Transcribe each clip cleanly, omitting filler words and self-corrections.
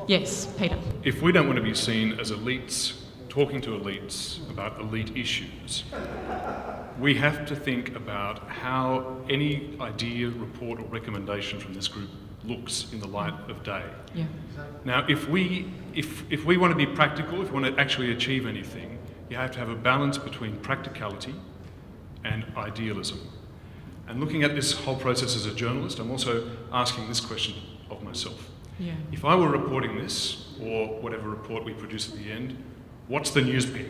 Yes, Peter. If we don't want to be seen as elites talking to elites about elite issues, we have to think about how any idea, report or recommendation from this group looks in the light of day. Yeah. Now, if we want to be practical, if we want to actually achieve anything, you have to have a balance between practicality and idealism. And looking at this whole process as a journalist, I'm also asking this question of myself. Yeah. If I were reporting this, or whatever report we produce at the end, what's the news pick?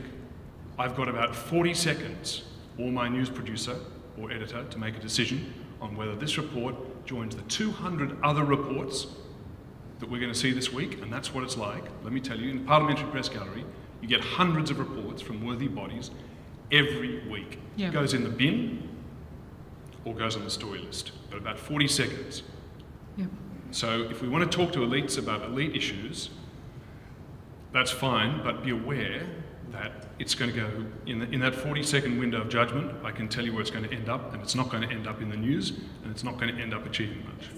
I've got about 40 seconds, or my news producer or editor, to make a decision on whether this report joins the 200 other reports that we're going to see this week, and that's what it's like. Let me tell you, in the Parliamentary Press Gallery, you get hundreds of reports from worthy bodies every week. Yeah. It goes in the bin or goes on the story list. But about 40 seconds. Yeah. So if we want to talk to elites about elite issues, that's fine, but be aware that it's going to go in that 40-second window of judgment. I can tell you where it's going to end up, and it's not going to end up in the news, and it's not going to end up achieving much.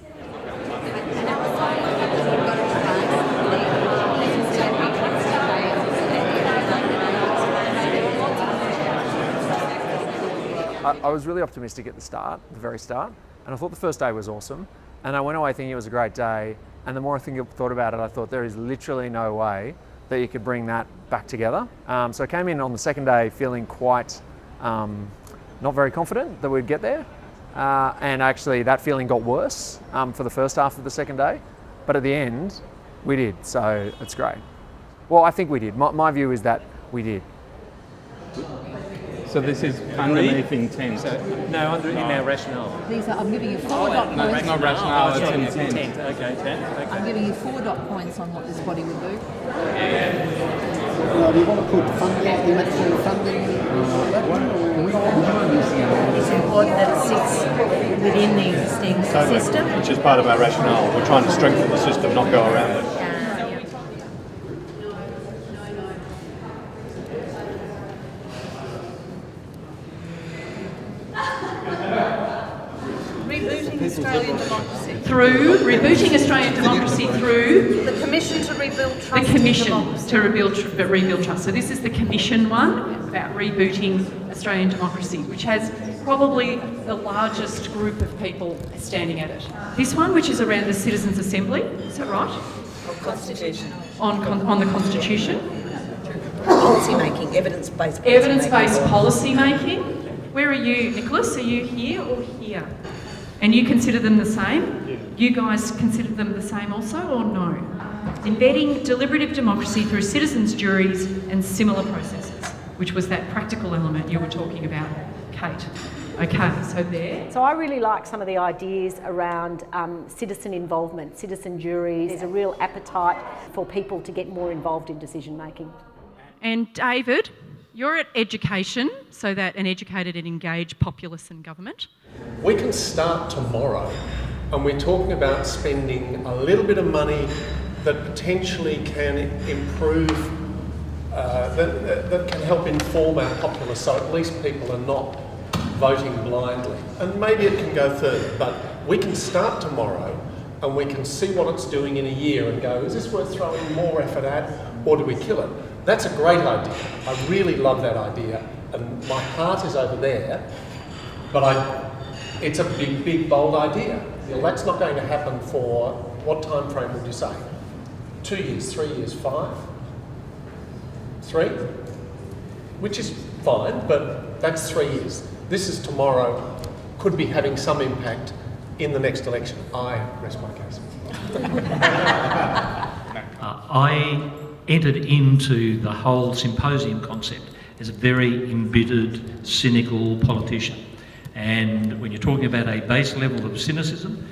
I was really optimistic at the very start, and I thought the first day was awesome. And I went away thinking it was a great day, and the more I thought about it, I thought there is literally no way that you could bring that back together. So I came in on the second day feeling quite not very confident that we'd get there. And actually that feeling got worse for the first half of the second day. But at the end, we did, so it's great. Well, I think we did. My view is that we did. So this is underneath intent. No, in our rationale. These are, I'm giving you 4 dot No, points. it's not rationale, it's intent. Okay, 10. I'm giving you 4 dot points on what this body would do. Do you want to put funding, immaterial funding, that one? It's important that it sits within the existing system. Which is part of our rationale. We're trying to strengthen the system, not go around it. Rebooting Australian democracy. Rebooting Australian democracy through The Commission to Rebuild Trust. the in Commission Democracy. to rebuild trust. So this is the Commission one about rebooting Australian democracy, which has probably the largest group of people standing at it. This one, which is around the Citizens' Assembly, is that right? Constitution. On the Constitution. Policy making, evidence-based. Evidence-based policy making. Where are you, Nicholas? Are you here or here? And you consider them the same? Yeah. You guys consider them the same also, or no? Embedding deliberative democracy through citizens' juries and similar processes, which was that practical element you were talking about, Kate. Okay, so there. So I really like some of the ideas around citizen involvement, citizen juries. There's a real appetite for people to get more involved in decision making. And David, you're at education, so that an educated and engaged populace and government. We can start tomorrow, and we're talking about spending a little bit of money that potentially can improve, that can help inform our populace, so at least people are not voting blindly. And maybe it can go further, but we can start tomorrow and we can see what it's doing in a year and go, is this worth throwing more effort at, or do we kill it? That's a great idea. I really love that idea, and my heart is over there, but it's a big, big, bold idea. Well, that's not going to happen for, what time frame would you say? 2 years, 3 years, 5? 3? Which is fine, but that's 3 years. This is tomorrow, could be having some impact in the next election. I rest my case. I entered into the whole symposium concept as a very embittered, cynical politician. And when you're talking about a base level of cynicism,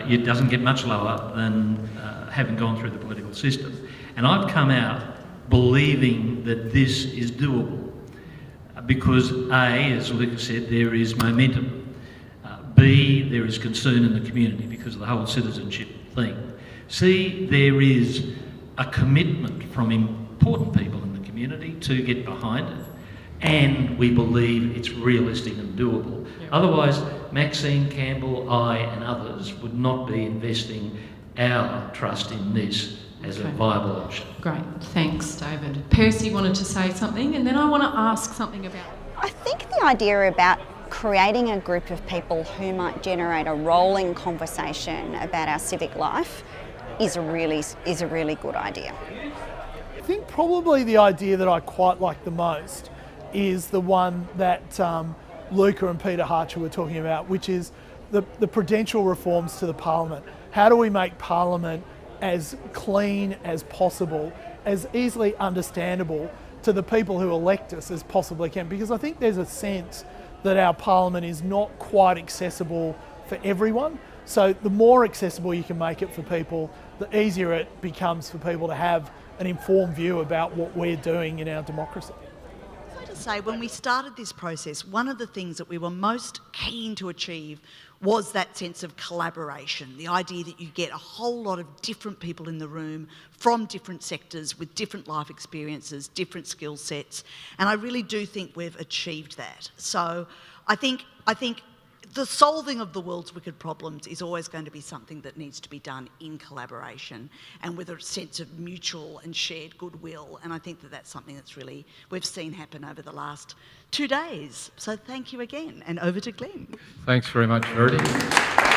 it doesn't get much lower than having gone through the political system. And I've come out believing that this is doable because A, as Luke said, there is momentum. B, there is concern in the community because of the whole citizenship thing. C, there is a commitment from important people in the community to get behind it, and we believe it's realistic and doable. Yep. Otherwise, Maxine Campbell, I and others would not be investing our trust in this as a Okay. viable option. Great, thanks, David. Percy wanted to say something, and then I want to ask something about. I think the idea about creating a group of people who might generate a rolling conversation about our civic life is a really good idea. I think probably the idea that I quite like the most is the one that Luca and Peter Harcher were talking about, which is the prudential reforms to the Parliament. How do we make Parliament as clean as possible, as easily understandable to the people who elect us as possibly can? Because I think there's a sense that our Parliament is not quite accessible for everyone. So the more accessible you can make it for people, the easier it becomes for people to have an informed view about what we're doing in our democracy. To say, when we started this process, one of the things that we were most keen to achieve was that sense of collaboration, the idea that you get a whole lot of different people in the room from different sectors with different life experiences, different skill sets, and I really do think we've achieved that. So I think the solving of the world's wicked problems is always going to be something that needs to be done in collaboration and with a sense of mutual and shared goodwill. And I think that that's something that's really, we've seen happen over the last 2 days. So thank you again, and over to Glenn. Thanks very much, Verity.